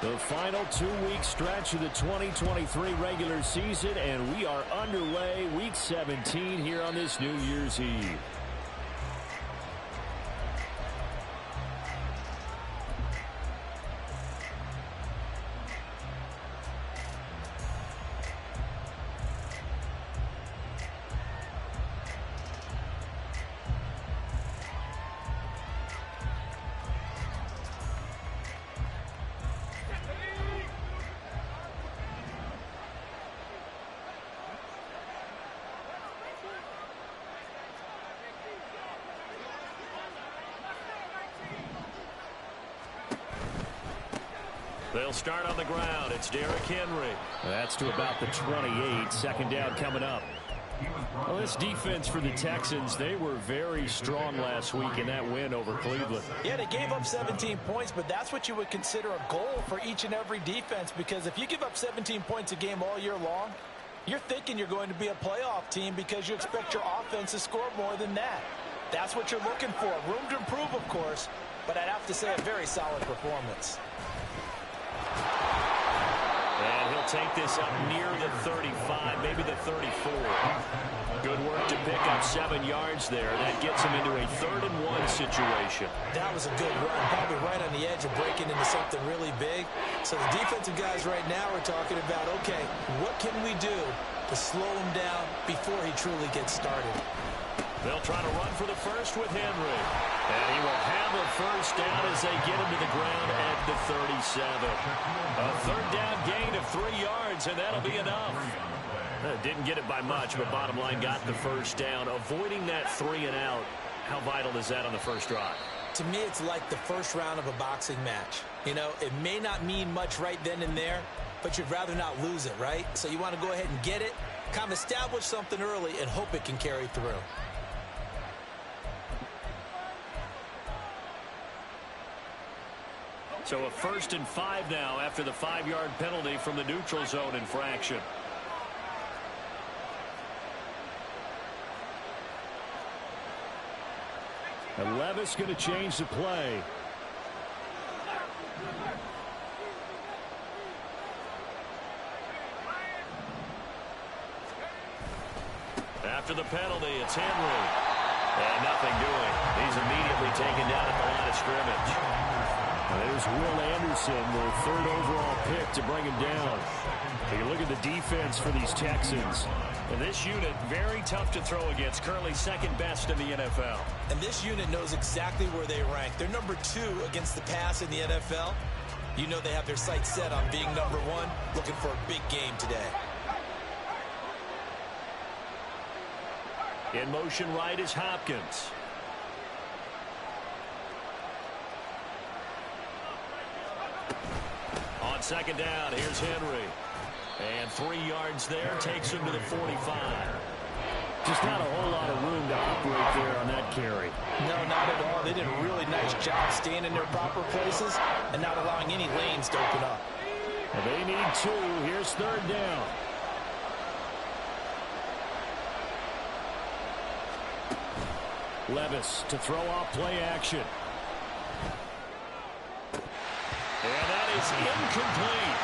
The final 2-week stretch of the 2023 regular season, and we are underway week 17 here on this New Year's Eve. They'll start on the ground. It's Derrick Henry. That's to about the 28. Second down coming up. Well, this defense for the Texans, they were very strong last week in that win over Cleveland. Yeah, they gave up 17 points, but that's what you would consider a goal for each and every defense, because if you give up 17 points a game all year long, you're thinking you're going to be a playoff team because you expect your offense to score more than that. That's what you're looking for. Room to improve, of course, but I'd have to say a very solid performance. And he'll take this up near the 35, maybe the 34. Good work to pick up 7 yards there. That gets him into a 3rd-and-1 situation. That was a good run, probably right on the edge of breaking into something really big. So the defensive guys right now are talking about, okay, what can we do to slow him down before he truly gets started? They'll try to run for the first with Henry. And he will have a first down as they get him to the ground at the 37. A 3rd down gain of 3 yards, and that'll be enough. Didn't get it by much, but bottom line got the first down. Avoiding that 3 and out, how vital is that on the first drive? To me, it's like the first round of a boxing match. You know, it may not mean much right then and there, but you'd rather not lose it, right? So you want to go ahead and get it, kind of establish something early, and hope it can carry through. So a 1st and 5 now after the 5-yard penalty from the neutral zone infraction. And Levis going to change the play. After the penalty, it's Henry. And nothing doing. He's immediately taken down at the line of scrimmage. There's Will Anderson, the 3rd overall pick to bring him down. Take a look at the defense for these Texans. And this unit, very tough to throw against, currently 2nd best in the NFL. And this unit knows exactly where they rank. They're number 2 against the pass in the NFL. You know they have their sights set on being number 1, looking for a big game today. In motion right is Hopkins. On 2nd down, here's Henry. And 3 yards there, takes him to the 45. Just not a whole lot of room to operate there on that carry. No, not at all. They did a really nice job staying in their proper places and not allowing any lanes to open up. Well, they need 2. Here's 3rd down. Levis to throw off play action. And that is incomplete.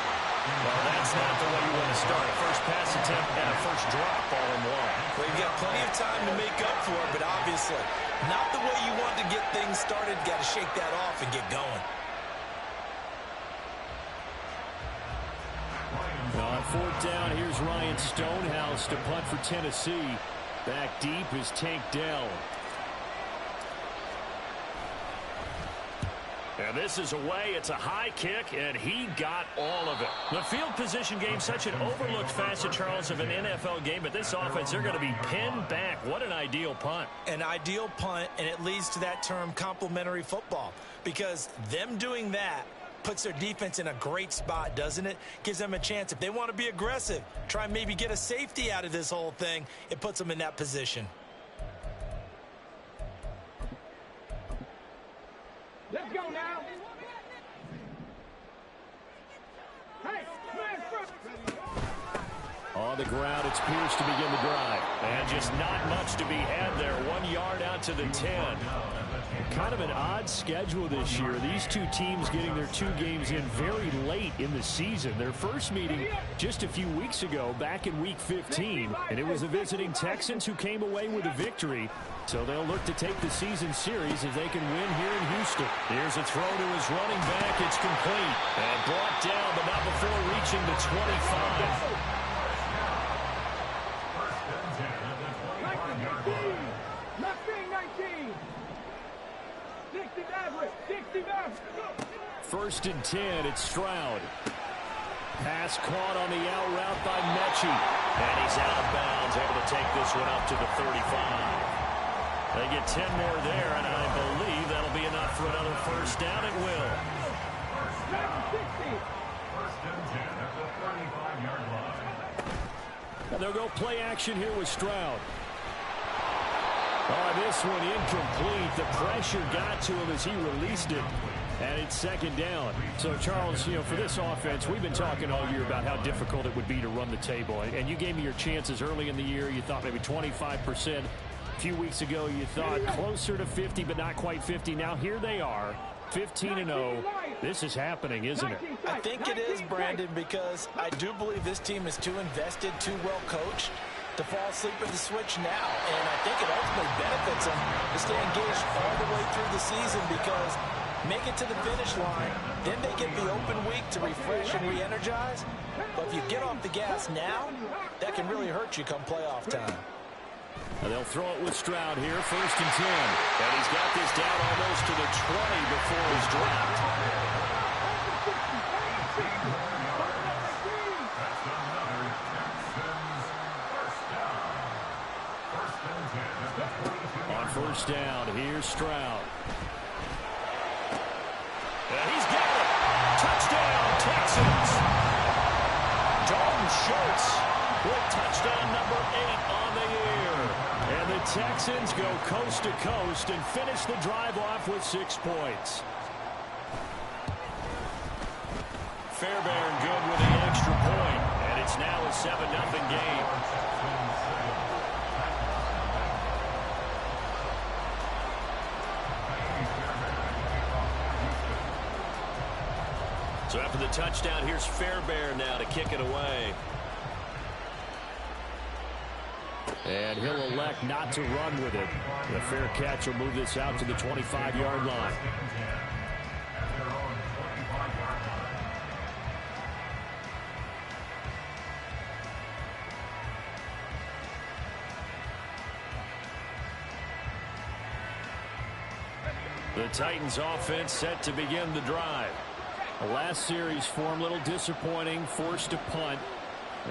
Well, that's not the way you want to start. First pass attempt and a first drop all in one. Well, you've got plenty of time to make up for it, but obviously not the way you want to get things started. Got to shake that off and get going. On 4th down, here's Ryan Stonehouse to punt for Tennessee. Back deep is Tank Dell. And this is away. It's a high kick, and he got all of it. The field position game, such an overlooked facet, Charles, of an NFL game. But this offense, they're going to be pinned back. What an ideal punt. An ideal punt, and it leads to that term complementary football. Because them doing that puts their defense in a great spot, doesn't it? Gives them a chance. If they want to be aggressive, try and maybe get a safety out of this whole thing, it puts them in that position. Let's go now. Hey, On the ground. It's Pierce to begin the drive. And just not much to be had there. 1 yard out to the 10. Kind of an odd schedule this year. These two teams getting their 2 games in very late in the season. Their first meeting just a few weeks ago, back in Week 15, and it was the visiting Texans who came away with a victory. So they'll look to take the season series if they can win here in Houston. Here's a throw to his running back. It's complete. And brought down, but not before reaching the 25. First and 10, it's Stroud. Pass caught on the out route by Mechie. And he's out of bounds, able to take this one up to the 35. They get 10 more there, and I believe that'll be enough for another first down. It will. And they'll go play action here with Stroud. Oh, this one incomplete. The pressure got to him as he released it. And it's second down. So, Charles, for this offense, we've been talking all year about how difficult it would be to run the table. And you gave me your chances early in the year. You thought maybe 25%. A few weeks ago, you thought closer to 50, but not quite 50. Now, here they are, 15-0. This is happening, isn't it? I think it is, Brandon, because I do believe this team is too invested, too well coached to fall asleep at the switch now. And I think it ultimately benefits them to stay engaged all the way through the season because make it to the finish line, then they get the open week to refresh and re-energize. But if you get off the gas now, that can really hurt you come playoff time. And they'll throw it with Stroud here, first and 10. And he's got this down almost to the 20 before he's dropped. On first down, here's Stroud. And he's got it. Touchdown, Texans. Dalton Schultz with touchdown number 8 on the year. And the Texans go coast to coast and finish the drive off with 6 points. Fairbairn good with the extra point. And it's now a 7-0 game. So after the touchdown, here's Fairbairn now to kick it away. And he'll elect not to run with it. The fair catch will move this out to the 25-yard line. The Titans offense set to begin the drive. The last series form a little disappointing, forced to punt.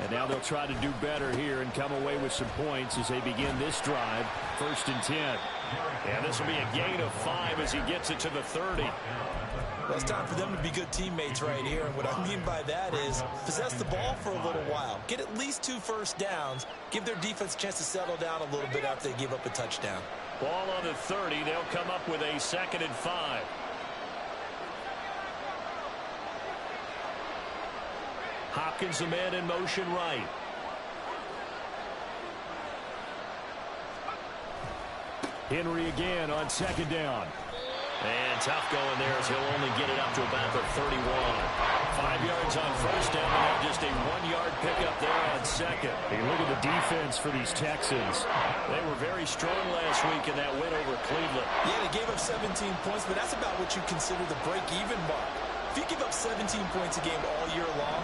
And now they'll try to do better here and come away with some points as they begin this drive. First and 10. And this will be a gain of 5 as he gets it to the 30. Well, it's time for them to be good teammates right here. And what I mean by that is possess the ball for a little while. Get at least 2 first downs. Give their defense a chance to settle down a little bit after they give up a touchdown. Ball on the 30. They'll come up with a 2nd and 5. Hopkins, the man in motion right. Henry again on 2nd down. And tough going there as he'll only get it up to about the 31. 5 yards on first down, and now just a 1-yard pickup there on 2nd. Hey, look at the defense for these Texans. They were very strong last week in that win over Cleveland. Yeah, they gave up 17 points, but that's about what you consider the break-even mark. If you give up 17 points a game all year long,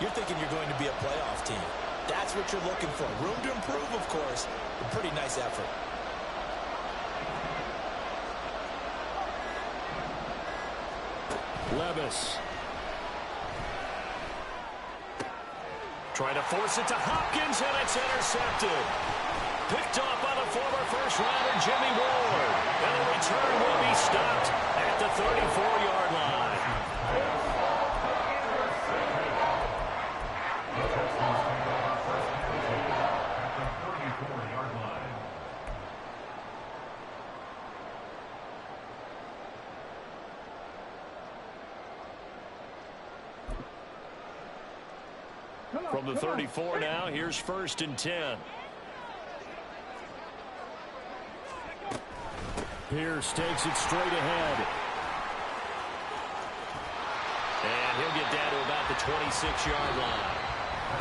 you're thinking you're going to be a playoff team. That's what you're looking for. Room to improve, of course, but pretty nice effort. Levis. Trying to force it to Hopkins, and it's intercepted. Picked off by the former first-rounder Jimmy Ward. And the return will be stopped at the 34-yard line. From the 34 now, here's 1st and 10. Pierce takes it straight ahead. And he'll get down to about the 26-yard line.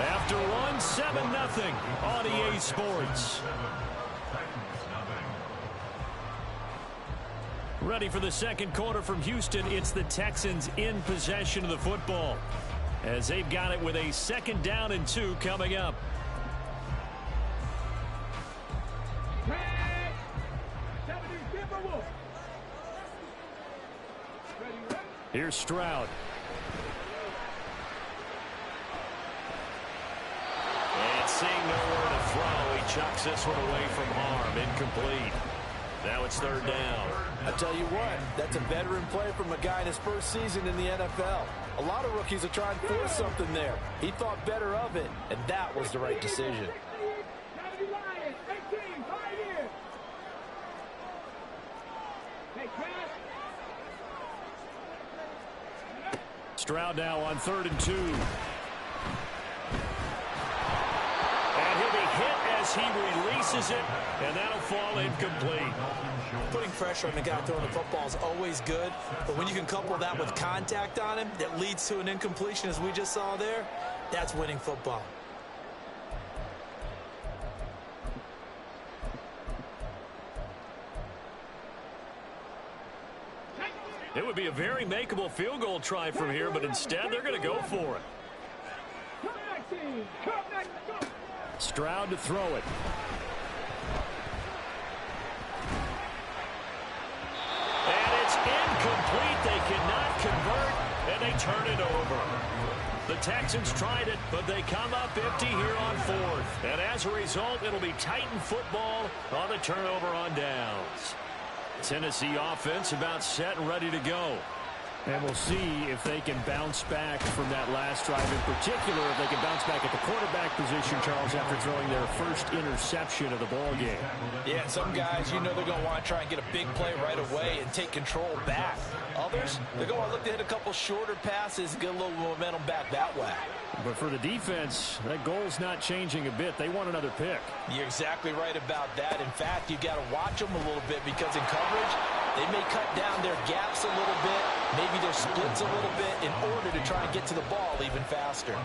After one, 7-0 on EA Sports. Ready for the second quarter from Houston. It's the Texans in possession of the football, as they've got it with a 2nd down and 2 coming up. Here's Stroud. And seeing nowhere to throw, he chucks this one away from harm. Incomplete. Now it's 3rd down. I tell you what, that's a veteran play from a guy in his first season in the NFL. A lot of rookies are trying to force something there. He thought better of it, and that was the right decision. Stroud now on 3rd and 2. And he'll be hit as he releases it, and that'll fall incomplete. Putting pressure on the guy throwing the football is always good, but when you can couple that with contact on him that leads to an incompletion, as we just saw there, that's winning football. It would be a very makeable field goal try from here, but instead they're going to go for it. Stroud to throw it. And it's incomplete. They cannot convert, and they turn it over. The Texans tried it, but they come up empty here on 4th. And as a result, it'll be Titan football on the turnover on downs. Tennessee offense about set and ready to go. And we'll see if they can bounce back from that last drive. In particular, if they can bounce back at the quarterback position, Charles, after throwing their first interception of the ball game. Yeah, some guys, you know they're going to want to try and get a big play right away and take control back. Others, they're going to look to hit a couple shorter passes and get a little momentum back that way. But for the defense, that goal's not changing a bit. They want another pick. You're exactly right about that. In fact, you've got to watch them a little bit because in coverage, they may cut down their gaps a little bit, maybe their splits a little bit in order to try and get to the ball even faster.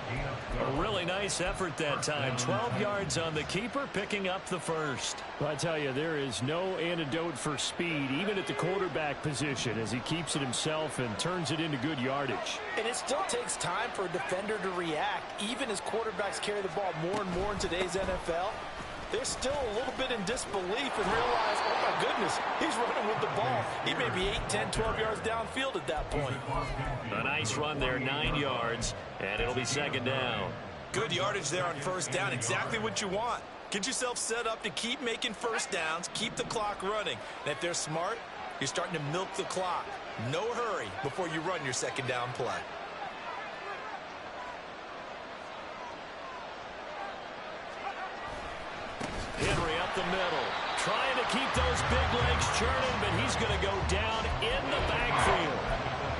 A really nice effort that time. 12 yards on the keeper, picking up the first. Well, I tell you, there is no antidote for speed, even at the quarterback position, as he keeps it himself and turns it into good yardage. And it still takes time for a defender to react. Even as quarterbacks carry the ball more and more in today's NFL, they're still a little bit in disbelief and realize, oh my goodness, he's running with the ball. He may be 8, 10, 12 yards downfield at that point. A nice run there, 9 yards, and it'll be 2nd down. Good yardage there on 1st down, exactly what you want. Get yourself set up to keep making 1st downs, keep the clock running. And if they're smart, you're starting to milk the clock. No hurry before you run your 2nd down play. Henry up the middle, trying to keep those big legs churning, but he's going to go down in the backfield.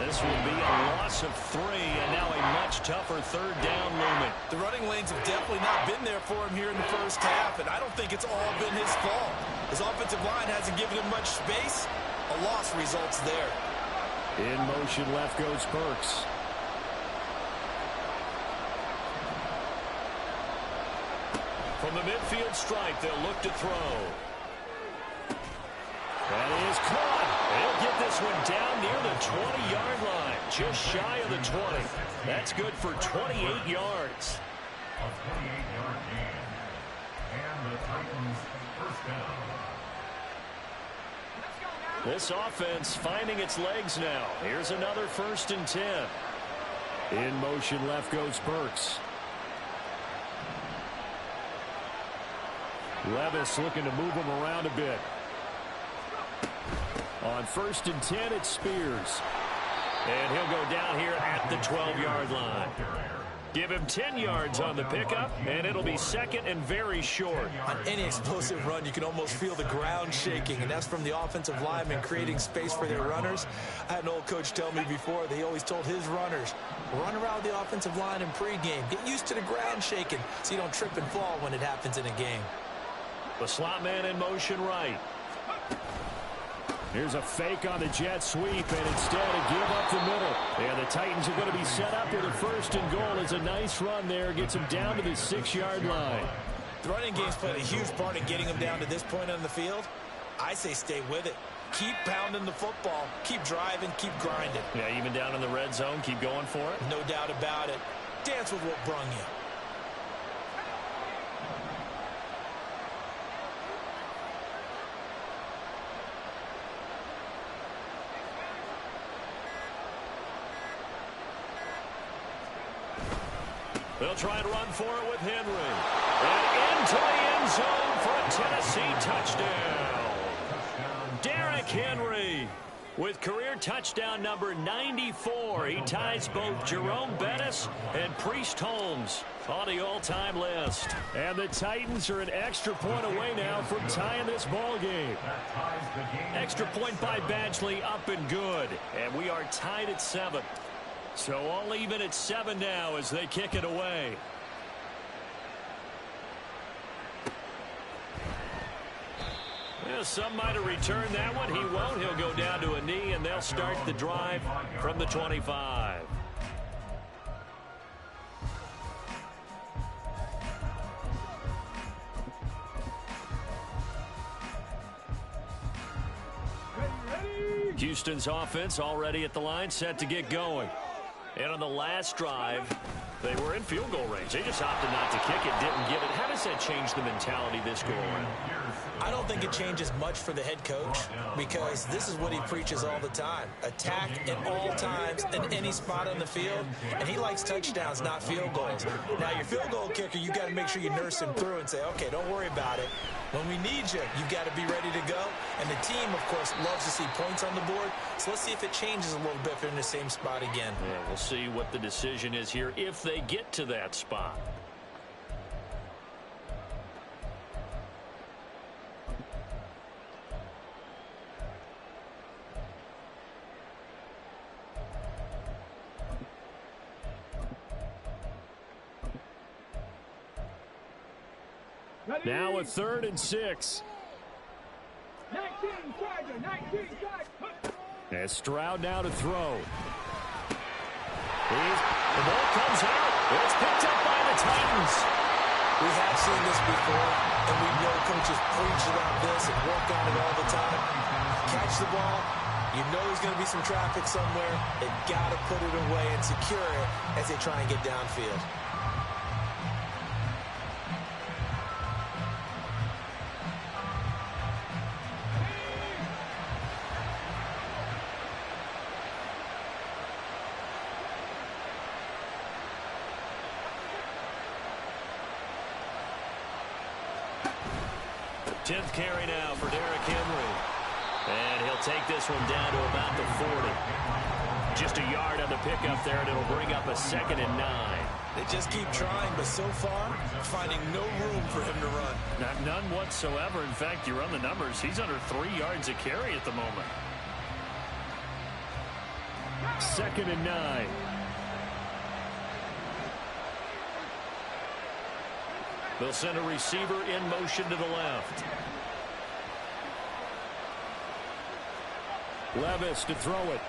This will be a loss of 3, and now a much tougher 3rd down looming. The running lanes have definitely not been there for him here in the first half, and I don't think it's all been his fault. His offensive line hasn't given him much space. A loss results there. In motion, left goes Burks. From the midfield strike, they'll look to throw. That is caught. They'll get this one down near the 20-yard line, just shy of the 20. That's good for 28 yards. A 28-yard gain. And the Titans' 1st down. This offense finding its legs now. Here's another 1st and 10. In motion, left goes Burks. Levis looking to move him around a bit. On 1st and 10, it's Spears. And he'll go down here at the 12-yard line. Give him 10 yards on the pickup, and it'll be second and very short. On any explosive run, you can almost feel the ground shaking, and that's from the offensive linemen creating space for their runners. I had an old coach tell me before that he always told his runners, run around the offensive line in pregame. Get used to the ground shaking so you don't trip and fall when it happens in a game. The slot man in motion right. Here's a fake on the jet sweep, and instead a give up the middle. And the Titans are going to be set up with a first and goal. It's a nice run there. Gets them down to the 6-yard line. The running game's played a huge part in getting them down to this point on the field. I say stay with it. Keep pounding the football. Keep driving. Keep grinding. Yeah, even down in the red zone, keep going for it. No doubt about it. Dance with what brung you. They'll try and run for it with Henry. And into the end zone for a Tennessee touchdown. Derrick Henry with career touchdown number 94. He ties both Jerome Bettis and Priest Holmes on the all-time list. And the Titans are an extra point away now from tying this ball game. Extra point by Badgley, up and good. And we are tied at 7. So all even at 7 now as they kick it away. Well, some might have returned that one. He won't. He'll go down to a knee, and they'll start the drive from the 25. Houston's offense already at the line, set to get going. And on the last drive, they were in field goal range. They just opted not to kick it, didn't get it. How does that change the mentality this go around? I don't think it changes much for the head coach because this is what he preaches all the time. Attack at all times in any spot on the field, and he likes touchdowns, not field goals. Now, your field goal kicker, you got to make sure you nurse him through and say, okay, don't worry about it. When we need you, you've got to be ready to go. And the team, of course, loves to see points on the board. So let's see if it changes a little bit if they're in the same spot again. Yeah, we'll see what the decision is here if they get to that spot. Now a 3rd and 6. 19, Tiger, 19, Tiger. And Stroud now to throw. The ball comes out. It's picked up by the Titans. We have seen this before, and we know coaches preach about this and work on it all the time. Catch the ball. You know there's going to be some traffic somewhere. They've got to put it away and secure it as they try and get downfield. Tenth carry now for Derrick Henry. And he'll take this one down to about the 40. Just a yard on the pickup there, and it'll bring up a 2nd and 9. They just keep trying, but so far, finding no room for him to run. None whatsoever. In fact, you run the numbers. He's under 3 yards a carry at the moment. 2nd and 9. They'll send a receiver in motion to the left. Levis to throw it.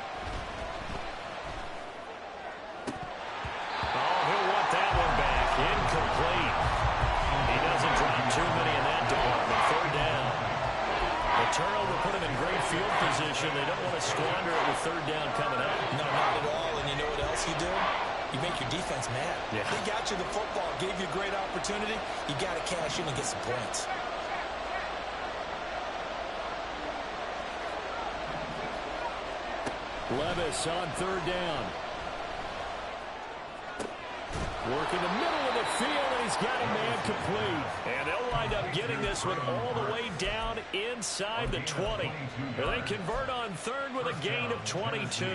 Oh, he'll want that one back. Incomplete. He doesn't drop too many in that department. 3rd down. The turnover put him in great field position. They don't want to squander it with 3rd down coming up. No, not at all. And you know what else you do? You make your defense mad. Yeah. They got you the football, gave you a great opportunity. You got to cash in and get some points. Levis on 3rd down. Working the middle of the field, and he's got a man complete. And they'll wind up getting this one all the way down inside the 20. And they convert on 3rd with a gain of 22.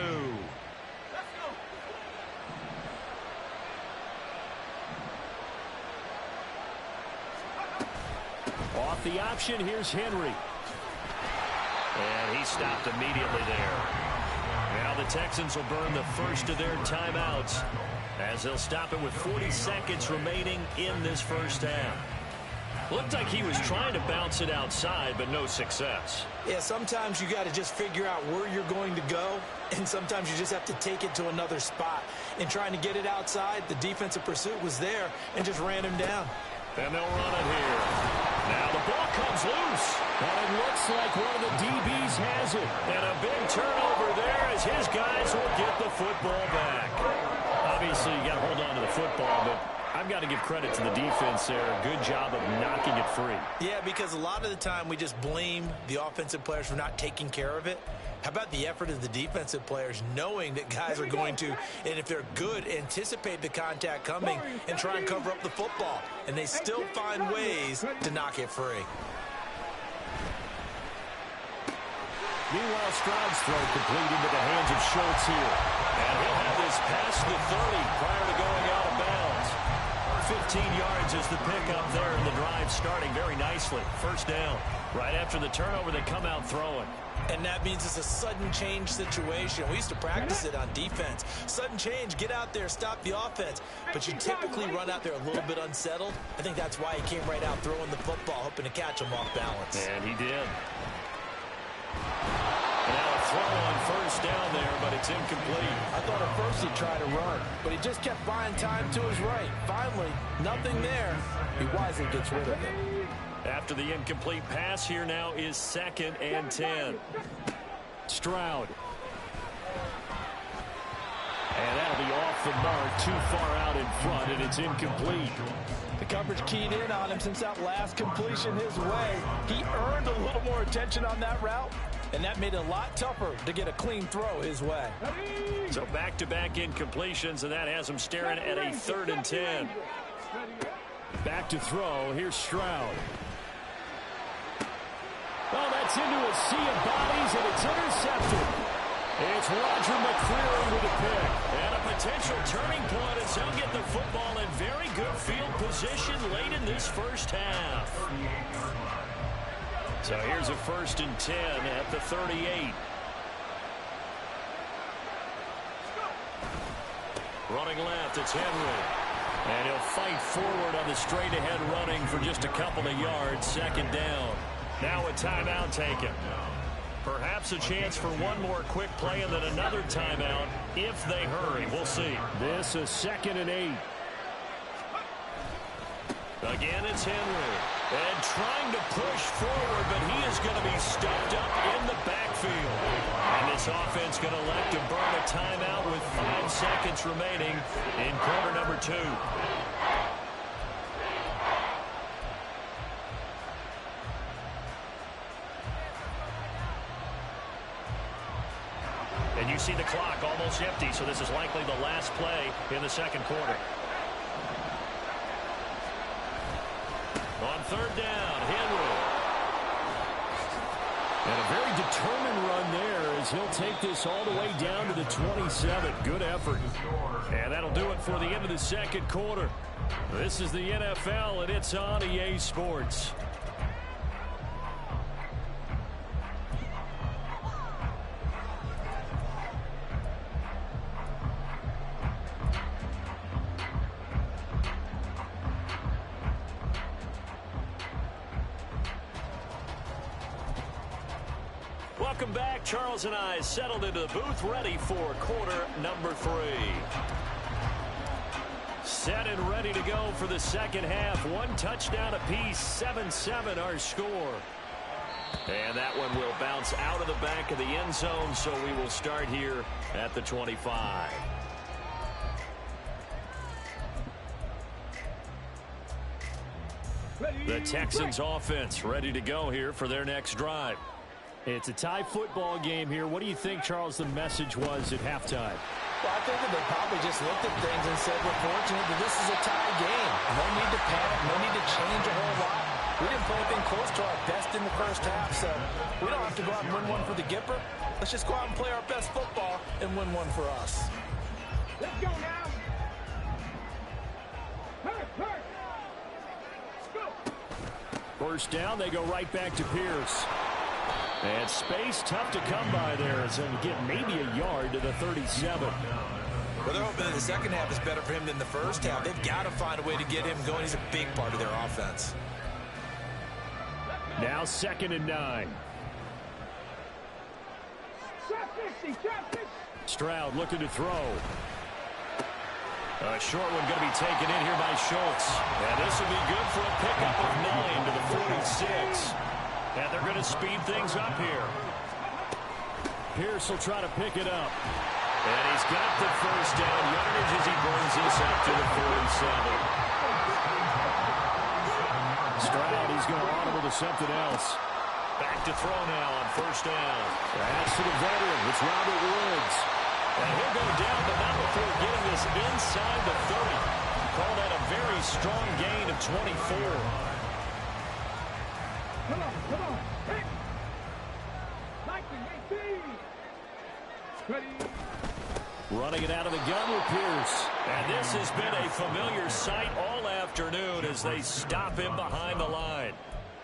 off the option. Here's Henry. And he stopped immediately there. Now the Texans will burn the first of their timeouts as they'll stop it with 40 seconds remaining in this first half. Looked like he was trying to bounce it outside, but no success. Yeah, sometimes you got to just figure out where you're going to go, and sometimes you just have to take it to another spot. In trying to get it outside, the defensive pursuit was there and just ran him down. And they'll run it here. Now the ball comes loose. And it looks like one of the DBs has it. And a big turnover there as his guys will get the football back. Obviously, you got to hold on to the football, but I've got to give credit to the defense there. Good job of knocking it free. Yeah, because a lot of the time we just blame the offensive players for not taking care of it. How about the effort of the defensive players knowing that guys are going to, and if they're good, anticipate the contact coming and try and cover up the football. And they still find ways to knock it free. Meanwhile, Stroud's throw complete into the hands of Schultz here. And he'll have this past the 30 prior to going out of bounds. 15 yards is the pickup there, and the drive starting very nicely. First down. Right after the turnover, they come out throwing. And that means it's a sudden change situation. We used to practice it on defense. Sudden change, get out there, stop the offense. But you typically run out there a little bit unsettled. I think that's why he came right out throwing the football, hoping to catch him off balance. And he did. Now a throw on first down there, but it's incomplete. I thought at first he'd try to run, but he just kept buying time to his right. Finally, nothing there. He wisely gets rid of it. After the incomplete pass, here now is 2nd and 10. Stroud. And that'll be off the mark, too far out in front, and it's incomplete. The coverage keyed in on him since that last completion his way. He earned a little more attention on that route, and that made it a lot tougher to get a clean throw his way. So back-to-back incompletions, and that has him staring at a 3rd and 10. Back to throw. Here's Stroud. Oh, that's into a sea of bodies, and it's intercepted. It's Roger McCreary with a pick. And a potential turning point as they'll get the football in very good field position late in this first half. So here's a 1st and 10 at the 38. Running left, it's Henry. And he'll fight forward on the straight-ahead running for just a couple of yards. 2nd down. Now a timeout taken. Perhaps a chance for one more quick play and then another timeout if they hurry. We'll see. This is 2nd and 8. Again, it's Henry. And trying to push forward, but he is going to be stuffed up in the backfield. And this offense going to elect to burn a timeout with 5 seconds remaining in quarter number 2. And you see the clock almost empty, so this is likely the last play in the 2nd quarter. On 3rd down, Henry. And a very determined run there as he'll take this all the way down to the 27. Good effort. And that'll do it for the end of the 2nd quarter. This is the NFL, and it's on EA Sports. Welcome back. Charles and I settled into the booth, ready for quarter number 3. Set and ready to go for the 2nd half. 1 touchdown apiece, 7-7 our score. And that one will bounce out of the back of the end zone, so we will start here at the 25. The Texans offense ready to go here for their next drive. It's a tie football game here. What do you think, Charles, the message was at halftime? Well, I think that they probably just looked at things and said, we're fortunate that this is a tie game. No need to panic, no need to change a whole lot. We didn't play anything close to our best in the first half, so we don't have to go out and win one for the Gipper. Let's just go out and play our best football and win one for us. Let's go now. Hurt. Go. first down. They go right back to Pierce. And space tough to come by there. So you get maybe a yard to the 37. Well, they're hoping that the second half is better for him than the first half. They've got to find a way to get him going. He's a big part of their offense. Now 2nd and 9. Stroud looking to throw. A short one going to be taken in here by Schultz. And this will be good for a pickup of 9 to the 46. And they're going to speed things up here. Pierce will try to pick it up. And he's got the first down yardage as he brings this up to the 47. Stroud, he's going to audible to something else. Back to throw now on first down. That's to the veteran. It's Robert Woods. And he'll go down, but not before getting this inside the 30. Call that a very strong gain of 24. Come on. Hey. 19, 18. Ready. Running it out of the gun with Pierce. And this has been a familiar sight all afternoon as they stop him behind the line.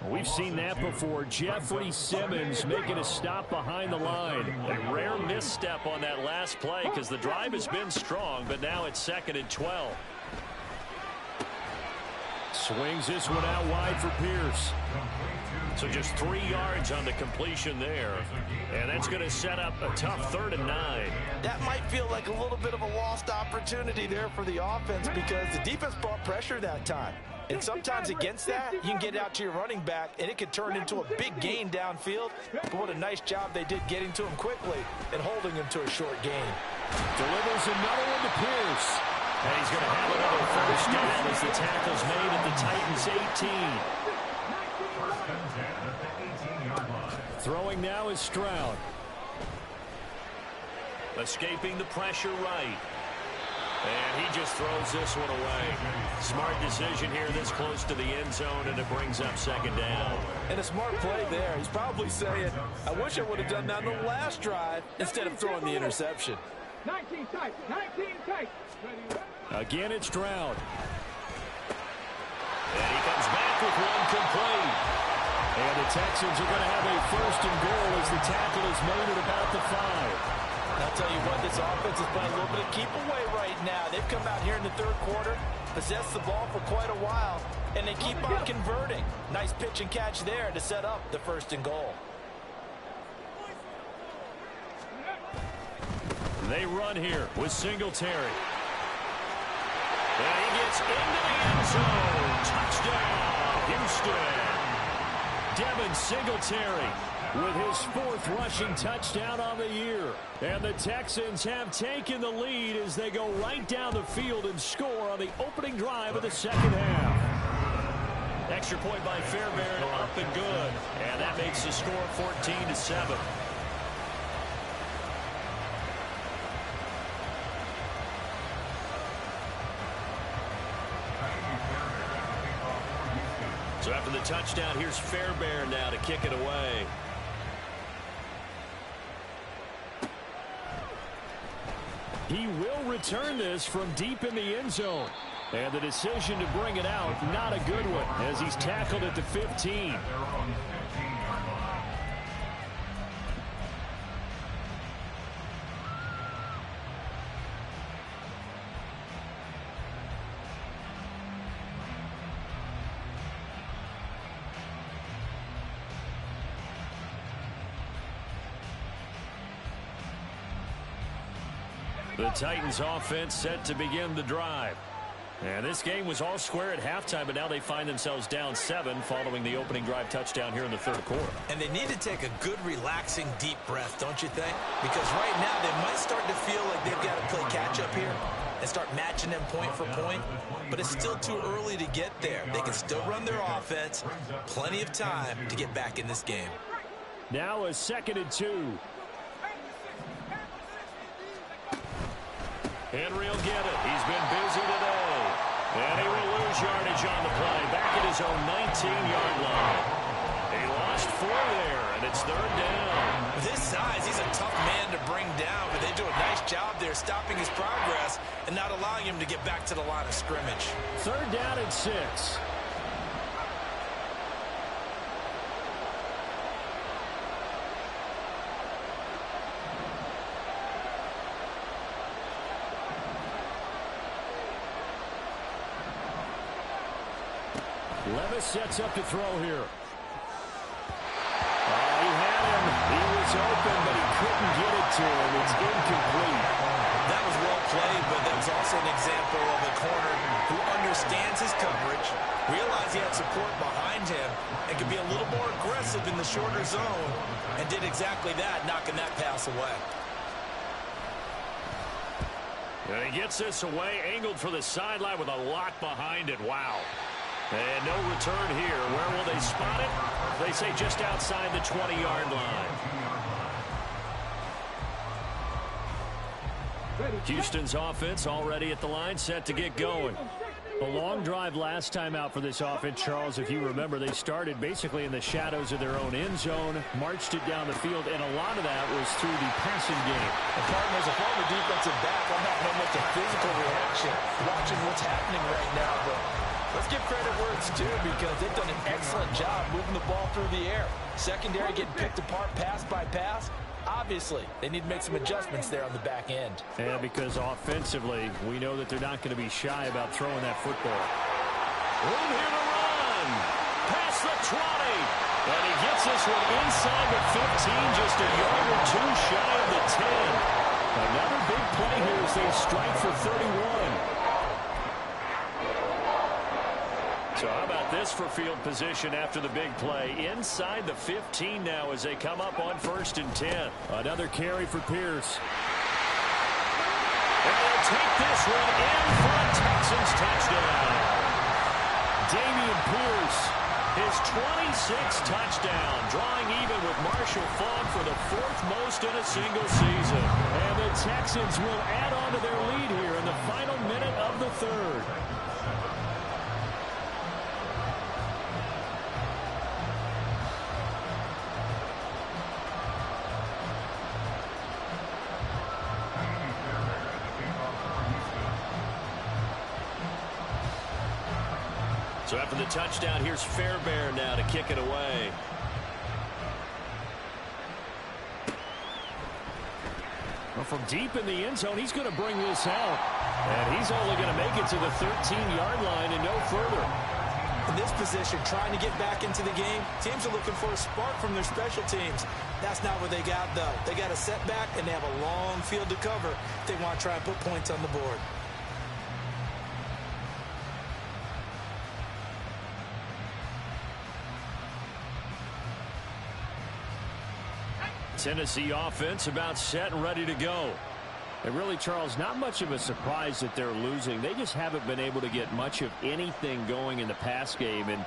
We've seen that before. Jeffrey Simmons making a stop behind the line. A rare misstep on that last play because the drive has been strong, but now it's 2nd and 12. Swings this one out wide for Pierce. So just 3 yards on the completion there. And that's going to set up a tough 3rd and 9. That might feel like a little bit of a lost opportunity there for the offense because the defense brought pressure that time. And sometimes against that, you can get out to your running back, and it could turn into a big gain downfield. But what a nice job they did getting to him quickly and holding him to a short gain. Delivers another one to Pierce. And he's going to have another first down as the tackle's made at the Titans' 18. Throwing now is Stroud. Escaping the pressure right. And he just throws this one away. Smart decision here this close to the end zone, and it brings up 2nd down. And a smart play there. He's probably saying, I wish I would have done that on the last drive instead of throwing the interception. 19 tight. Again, it's Stroud. And he comes back with one complete. And the Texans are going to have a 1st and goal as the tackle is made at about the 5. I'll tell you what, this offense is playing a little bit of keep away right now. They've come out here in the 3rd quarter, possessed the ball for quite a while, and they keep on converting. Nice pitch and catch there to set up the 1st and goal. They run here with Singletary. And he gets into the end zone. Touchdown, Houston. Devin Singletary with his 4th rushing touchdown on the year. And the Texans have taken the lead as they go right down the field and score on the opening drive of the 2nd half. Extra point by Fairbairn, up and good. And that makes the score 14-7. So after the touchdown, here's Fairbairn now to kick it away. He will return this from deep in the end zone. And the decision to bring it out, not a good one, as he's tackled at the 15. The Titans offense set to begin the drive. And this game was all square at halftime, but now they find themselves down 7 following the opening drive touchdown here in the 3rd quarter. And they need to take a good, relaxing, deep breath, don't you think? Because right now they might start to feel like they've got to play catch-up here and start matching them point for point. But it's still too early to get there. They can still run their offense. Plenty of time to get back in this game. Now a 2nd and 2. Henry will get it. He's been busy today. And he will lose yardage on the play. Back at his own 19-yard line. He lost 4 there, and it's 3rd down. With his size, he's a tough man to bring down, but they do a nice job there stopping his progress and not allowing him to get back to the line of scrimmage. 3rd down and 6. Levis sets up to throw here. He had him. He was open, but he couldn't get it to him. It's incomplete. That was well played, but that was also an example of a corner who understands his coverage, realized he had support behind him, and could be a little more aggressive in the shorter zone, and did exactly that, knocking that pass away. And he gets this away, angled for the sideline with a lot behind it. Wow. And no return here. Where will they spot it? They say just outside the 20-yard line. Houston's offense already at the line, set to get going. A long drive last time out for this offense, Charles. If you remember, they started basically in the shadows of their own end zone, marched it down the field, and a lot of that was through the passing game. And partners, a former defensive back, I'm not knowing much a physical reaction watching what's happening right now, but let's give credit where it's due because they've done an excellent job moving the ball through the air. Secondary getting picked apart pass by pass. Obviously, they need to make some adjustments there on the back end. Yeah, because offensively, we know that they're not going to be shy about throwing that football. Room here to run. Past the 20. And he gets this one inside the 15, just a yard or two shy of the 10. Another big play here as they strike for 31. So how about this for field position after the big play? Inside the 15 now as they come up on 1st and 10. Another carry for Pierce. And they'll take this one in for a Texans touchdown. Dameon Pierce, his 26th touchdown, drawing even with Marshall Faulk for the 4th most in a single season. And the Texans will add on to their lead here in the final minute of the 3rd. So after the touchdown, here's Fairbairn now to kick it away. Well, from deep in the end zone, he's going to bring this out. And he's only going to make it to the 13-yard line and no further. In this position, trying to get back into the game, teams are looking for a spark from their special teams. That's not what they got, though. They got a setback, and they have a long field to cover if they want to try and put points on the board. Tennessee offense about set and ready to go. And really, Charles, not much of a surprise that they're losing. They just haven't been able to get much of anything going in the pass game. And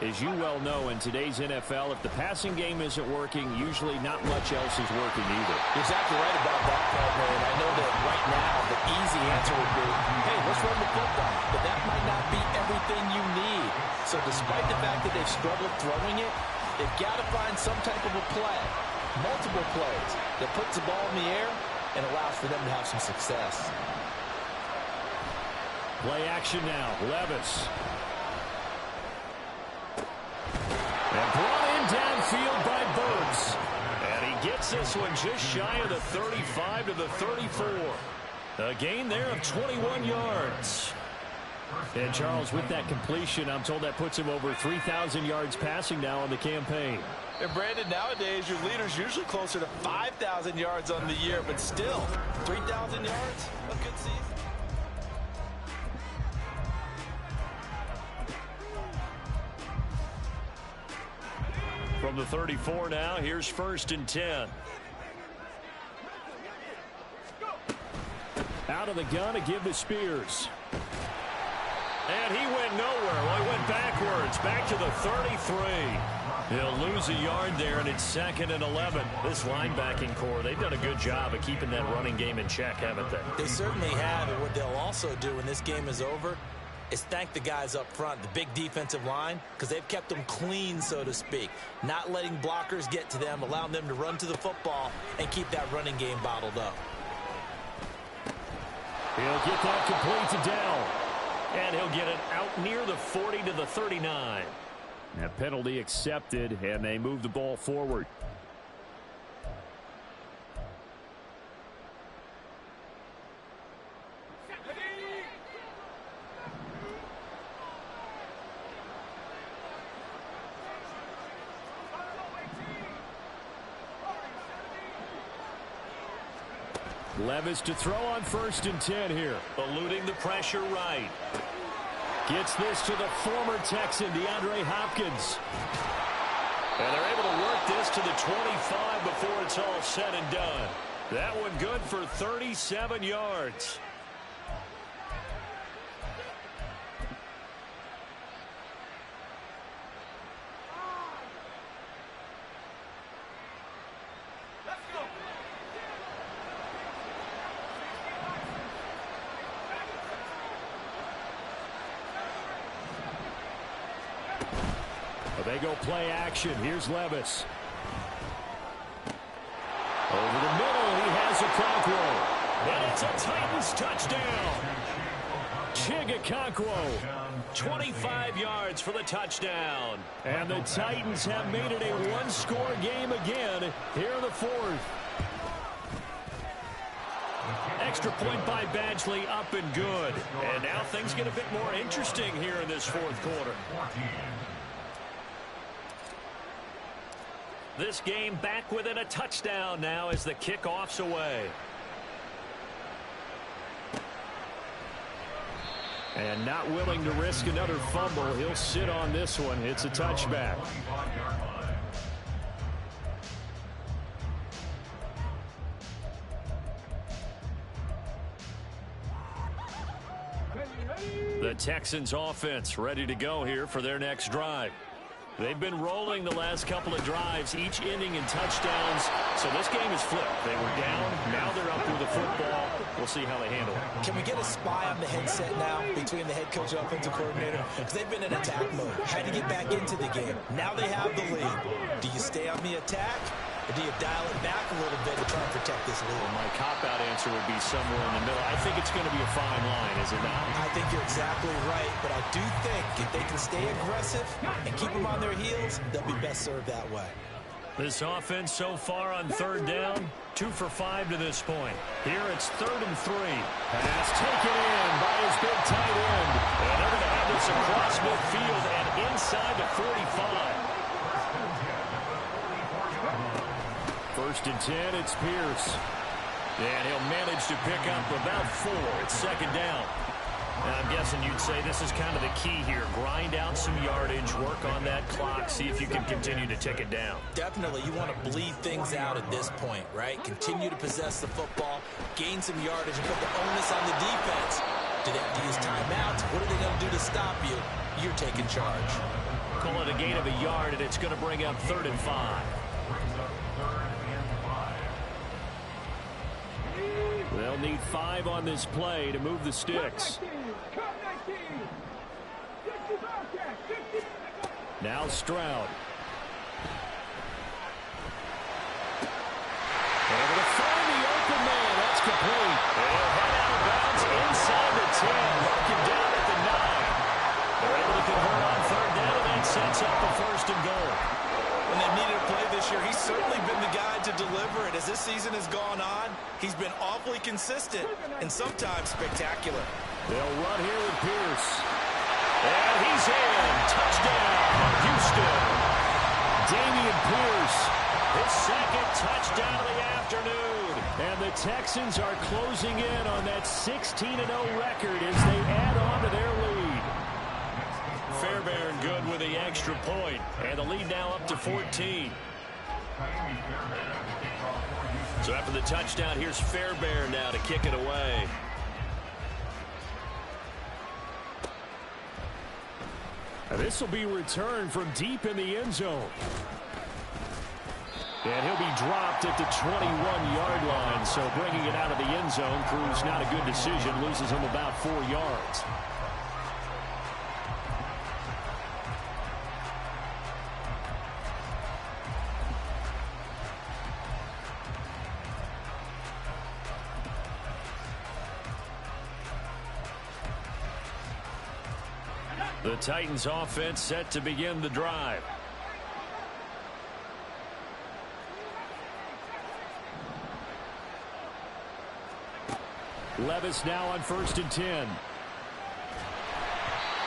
as you well know, in today's NFL, if the passing game isn't working, usually not much else is working either. You're exactly right about that, partner. And I know that right now the easy answer would be, hey, let's run the football. But that might not be everything you need. So despite the fact that they've struggled throwing it, they've got to find some type of a play. Multiple plays that puts the ball in the air and allows for them to have some success. Play action now. Levis. And brought in downfield by Burks. And he gets this one just shy of the 35 to the 34. A gain there of 21 yards. And Charles, with that completion, I'm told that puts him over 3,000 yards passing now on the campaign. And Brandon, nowadays your leader's usually closer to 5,000 yards on the year, but still, 3,000 yards, a good season. From the 34 now, here's 1st and 10. Out of the gun to give to Spears. And he went nowhere. Well, he went backwards, back to the 33. He'll lose a yard there, and it's 2nd and 11. This linebacking core, they've done a good job of keeping that running game in check, haven't they? They certainly have, and what they'll also do when this game is over is thank the guys up front, the big defensive line, because they've kept them clean, so to speak. Not letting blockers get to them, allowing them to run to the football and keep that running game bottled up. He'll get that complete to Dell. And he'll get it out near the 40 to the 39. A penalty accepted, and they move the ball forward. Levis to throw on 1st and 10 here. Eluding the pressure right. Gets this to the former Texan, DeAndre Hopkins. And they're able to work this to the 25 before it's all said and done. That one good for 37 yards. They go play action. Here's Levis. Over the middle, he has Okonkwo. And it's a Titans touchdown. Okonkwo. 25 yards for the touchdown. And the Titans have made it a one-score game again here in the 4th. Extra point by Badgley, up and good. And now things get a bit more interesting here in this 4th quarter. This game back within a touchdown now as the kickoff's away. And not willing to risk another fumble. He'll sit on this one. It's a touchback. The Texans offense ready to go here for their next drive. They've been rolling the last couple of drives, each ending in touchdowns. So this game is flipped. They were down. Now they're up with the football. We'll see how they handle it. Can we get a spy on the headset now between the head coach and offensive coordinator? Because they've been in attack mode. Had to get back into the game. Now they have the lead. Do you stay on the attack? Or do you dial it back a little bit to try and protect this lead? Well, my cop-out answer would be somewhere in the middle. I think it's going to be a fine line, is it not? I think you're exactly right, but I do think if they can stay aggressive and keep them on their heels, they'll be best served that way. This offense so far on 3rd down, 2 for 5 to this point. Here it's 3rd and 3. Pass taken in by his big tight end. And they're going to have this across midfield and inside the 45. 1st and 10, it's Pierce. And he'll manage to pick up about 4. It's 2nd down. Now, I'm guessing you'd say this is kind of the key here. Grind out some yardage, work on that clock, see if you can continue to tick it down. Definitely. You want to bleed things out at this point, right? Continue to possess the football, gain some yardage, and put the onus on the defense. Do they have to use timeouts? What are they going to do to stop you? You're taking charge. Call it a gain of a yard, and it's going to bring up 3rd and 5. They'll need 5 on this play to move the sticks. Now Stroud. Able to find the open man. That's complete. They'll head out of bounds inside the 10. Mark him down at the 9. They're able to convert on 3rd down, and that sets up a 1st and goal. When they've needed a play this year, he's certainly been the guy to deliver it. As this season has gone on, he's been awfully consistent and sometimes spectacular. They'll run here with Pierce. And he's in. Touchdown, Houston. Damian Pierce. His 2nd touchdown of the afternoon. And the Texans are closing in on that 16-0 record as they add on to their lead. Fairbairn good with the extra point. And the lead now up to 14. So after the touchdown, here's Fairbairn now to kick it away. This will be returned from deep in the end zone. And he'll be dropped at the 21-yard line. So bringing it out of the end zone proves not a good decision. Loses him about 4 yards. The Titans offense set to begin the drive. Levis now on 1st and 10.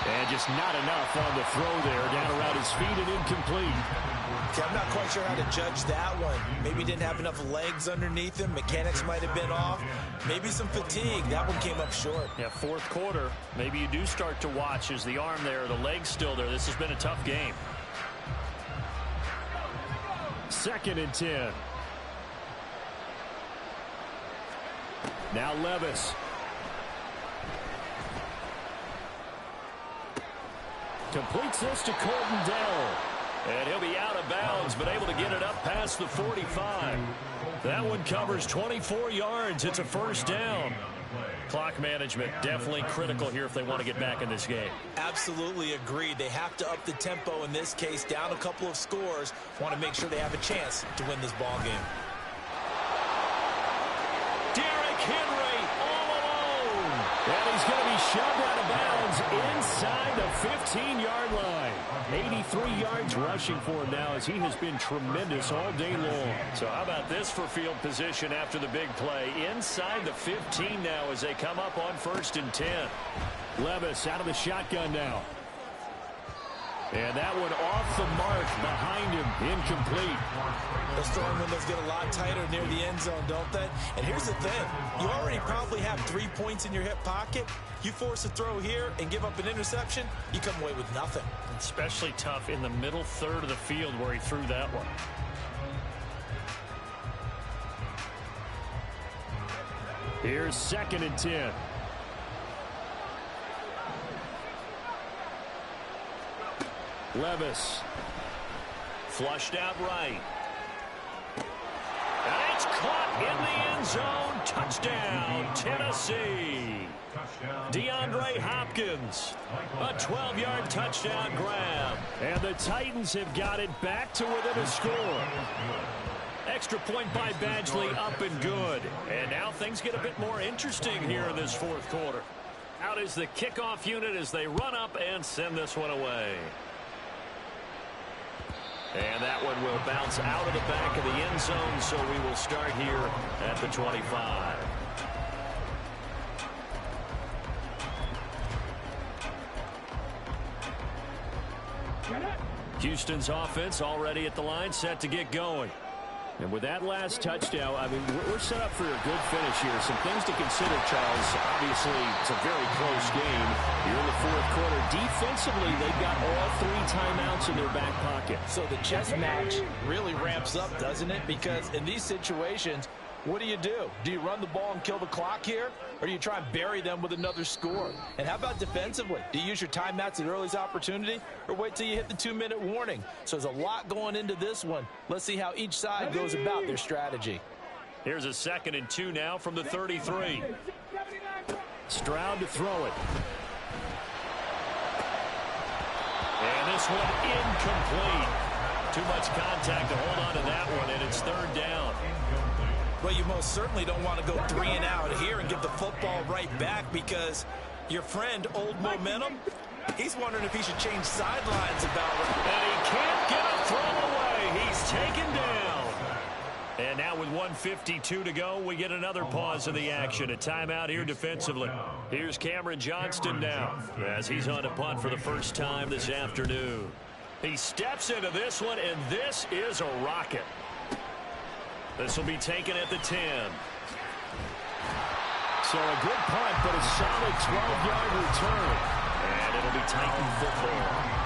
And just not enough on the throw there. Down around his feet and incomplete. Okay, I'm not quite sure how to judge that one. Maybe he didn't have enough legs underneath him. Mechanics might have been off. Maybe some fatigue. That one came up short. Yeah, fourth quarter. Maybe you do start to watch as the arm there, the leg's still there. This has been a tough game. 2nd and 10. Now Levis. Completes this to Colton Dell. And he'll be out of bounds, but able to get it up past the 45. That one covers 24 yards. It's a first down. Clock management definitely critical here if they want to get back in this game. Absolutely agreed. They have to up the tempo in this case, down a couple of scores. Want to make sure they have a chance to win this ball game. Derrick Henry all alone. And he's going to be shoved out of bounds inside the 15-yard line. 83 yards rushing for him now as he has been tremendous all day long. So how about this for field position after the big play? Inside the 15 now as they come up on 1st and 10. Levis out of the shotgun now. And that one off the mark behind him, incomplete. Those throwing windows get a lot tighter near the end zone, don't they? And here's the thing. You already probably have 3 points in your hip pocket. You force a throw here and give up an interception, you come away with nothing. Especially tough in the middle third of the field where he threw that one. Here's 2nd and 10. Levis. Flushed out right. And it's caught in the end zone. Touchdown, Tennessee. DeAndre Hopkins. A 12-yard touchdown grab. And the Titans have got it back to within a score. Extra point by Badgley, up and good. And now things get a bit more interesting here in this fourth quarter. Out is the kickoff unit as they run up and send this one away. And that one will bounce out of the back of the end zone, so we will start here at the 25. Houston's offense already at the line, set to get going. And with that last touchdown, I mean, we're set up for a good finish here. Some things to consider, Charles. Obviously, it's a very close game. Here in the fourth quarter, defensively, they've got all 3 timeouts in their back pocket. So the chess match really ramps up, doesn't it? Because in these situations, what do? Do you run the ball and kill the clock here? Or do you try and bury them with another score? And how about defensively? Do you use your timeouts at earliest opportunity? Or wait till you hit the 2-minute warning? So there's a lot going into this one. Let's see how each side goes about their strategy. Here's a 2nd and 2 now from the 33. Stroud to throw it. And this one incomplete. Too much contact to hold on to that one, and it's 3rd down. Well, you most certainly don't want to go 3 and out here and give the football right back because your friend, Old Momentum, he's wondering if he should change sidelines about it. And he can't get a throw away. He's taken down. And now with 1:52 to go, we get another pause in the action. A timeout here defensively. Here's Cameron Johnston now as he's on to punt for the first time this afternoon. He steps into this one, and this is a rocket. This will be taken at the 10. So a good punt, but a solid 12-yard return. And it'll be Titan football.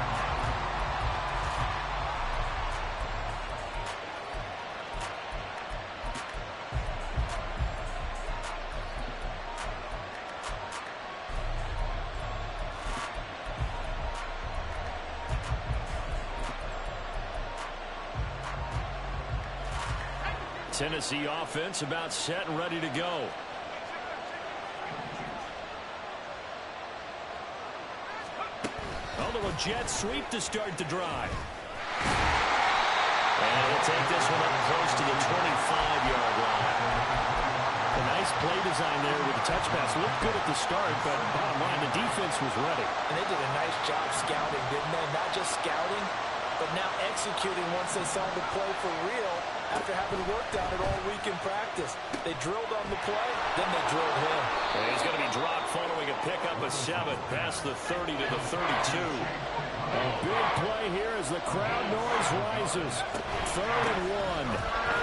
Tennessee offense about set and ready to go. A jet sweep to start the drive. And he'll take this one up close to the 25-yard line. A nice play design there with the touch pass. Looked good at the start, but bottom line, the defense was ready. And they did a nice job scouting, didn't they? Not just scouting, but now executing once they saw the play for real after having worked on it all week in practice. They drilled on the play, then they drilled him. And he's going to be dropped following a pickup of 7 past the 30 to the 32. A big play here as the crowd noise rises. 3rd and 1.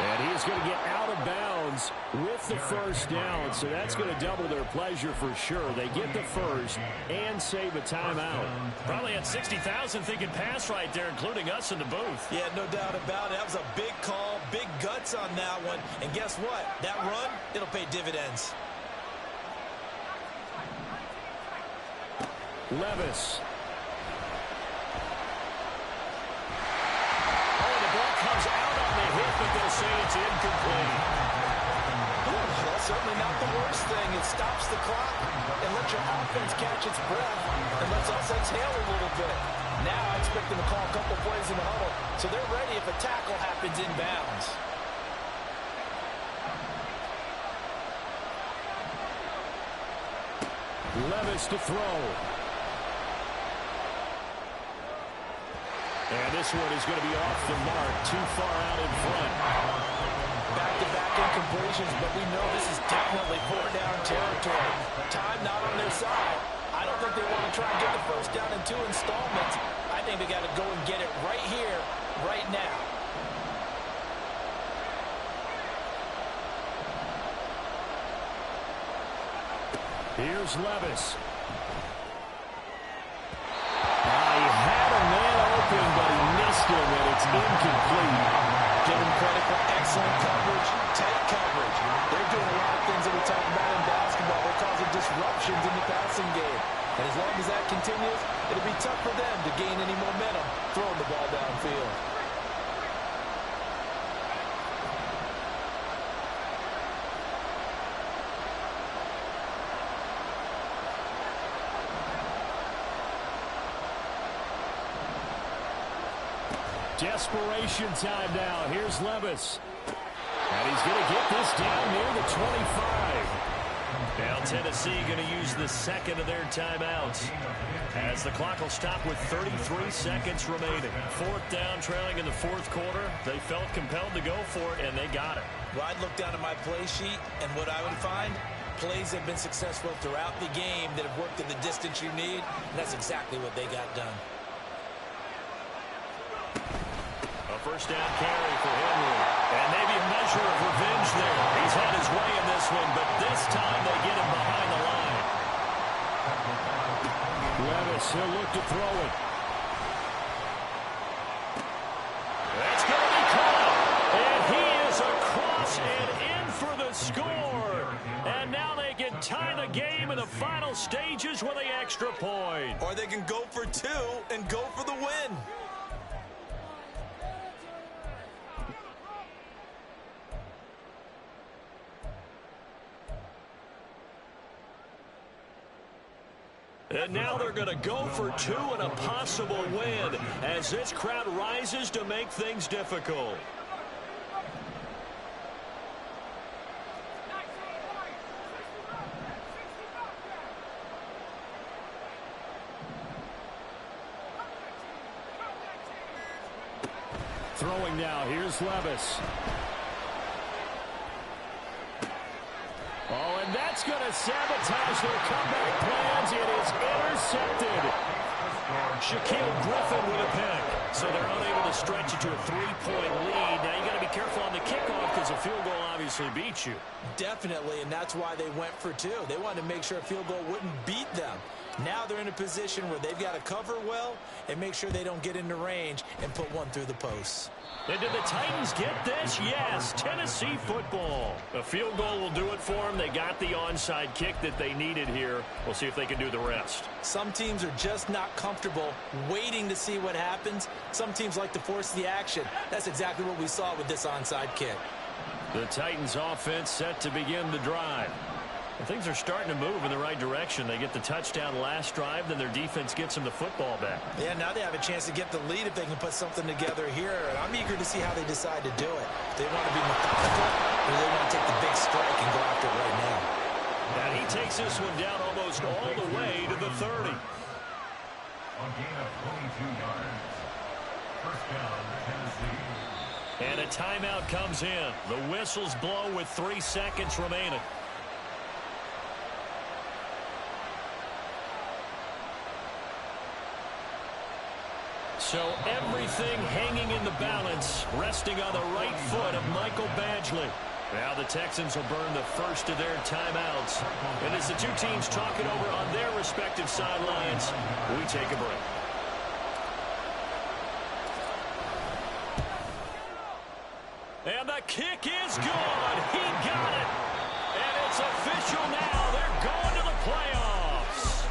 And he's going to get out of bounds with the first down, so that's going to double their pleasure for sure. They get the first and save a timeout. Probably had 60,000 thinking pass right there, including us in the booth. Yeah, no doubt about it. That was a big call, big guts on that one. And guess what? That run, it'll pay dividends. Levis. Comes out on the hit, but they'll say it's incomplete. That's certainly not the worst thing. It stops the clock and lets your offense catch its breath and lets us exhale a little bit. Now I expect them to call a couple plays in the huddle, so they're ready if a tackle happens inbounds. Levis to throw. And this one is going to be off the mark, too far out in front. Back-to-back incompletions, but we know this is definitely 4-down territory. Time not on their side. I don't think they want to try and get the first down in 2 installments. I think they got to go and get it right here, right now. Here's Levis. He had a man open, but he missed him, and it's incomplete. Give him credit for excellent coverage, tight coverage. They're doing a lot of things that we talk about in basketball. They're causing disruptions in the passing game. And as long as that continues, it'll be tough for them to gain any momentum throwing the ball downfield. Desperation time now. Here's Levis. And he's going to get this down near the 25. Now Tennessee going to use the second of their timeouts as the clock will stop with 33 seconds remaining. 4th down, trailing in the 4th quarter. They felt compelled to go for it, and they got it. Well, I'd look down at my play sheet, and what I would find, plays have been successful throughout the game that have worked in the distance you need, and that's exactly what they got done. First down carry for Henry. And maybe a measure of revenge there. He's had his way in this one, but this time they get him behind the line. Levis, he'll look to throw it. That's going to be caught. And he is across and in for the score. And now they can tie the game in the final stages with the extra point. Or they can go for 2 and go for the win. And now they're going to go for 2 and a possible win as this crowd rises to make things difficult. Throwing now. Here's Levis. Oh, and that's going to sabotage their comeback plans. It is intercepted. Shaquille Griffin with a pick. So they're unable to stretch it to a 3-point lead. Now you got to be careful on the kickoff because a field goal obviously beats you. Definitely, and that's why they went for 2. They wanted to make sure a field goal wouldn't beat them. Now they're in a position where they've got to cover well and make sure they don't get into range and put one through the posts. And did the Titans get this? Yes, Tennessee football. A field goal will do it for them. They got the onside kick that they needed here. We'll see if they can do the rest. Some teams are just not comfortable waiting to see what happens. Some teams like to force the action. That's exactly what we saw with this onside kick. The Titans offense set to begin the drive. And things are starting to move in the right direction. They get the touchdown last drive, then their defense gets them the football back. Yeah, now they have a chance to get the lead if they can put something together here. And I'm eager to see how they decide to do it. They want to be methodical, or they want to take the big strike and go after it right now. And he takes this one down almost all the way to the 30. A gain of 22 yards. First down, Tennessee. And a timeout comes in. The whistles blow with 3 seconds remaining. So everything hanging in the balance, resting on the right foot of Michael Badgley. Now the Texans will burn the first of their timeouts. And as the two teams talk it over on their respective sidelines, we take a break. And the kick is good. He got it. And it's official now. They're going to the playoffs.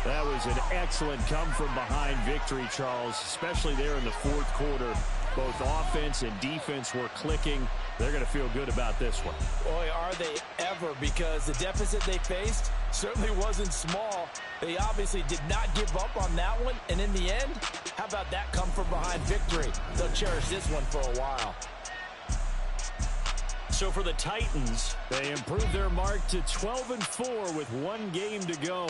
That was an excellent come-from-behind victory, Charles, especially there in the fourth quarter. Both offense and defense were clicking. They're going to feel good about this one. Boy, are they ever, because the deficit they faced certainly wasn't small. They obviously did not give up on that one, and in the end, how about that come-from-behind victory? They'll cherish this one for a while. So for the Titans, they improved their mark to 12-4 with 1 game to go.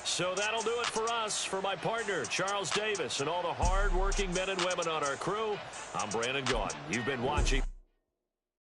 So that'll do it for us. For my partner, Charles Davis, and all the hard-working men and women on our crew, I'm Brandon Gaudin. You've been watching.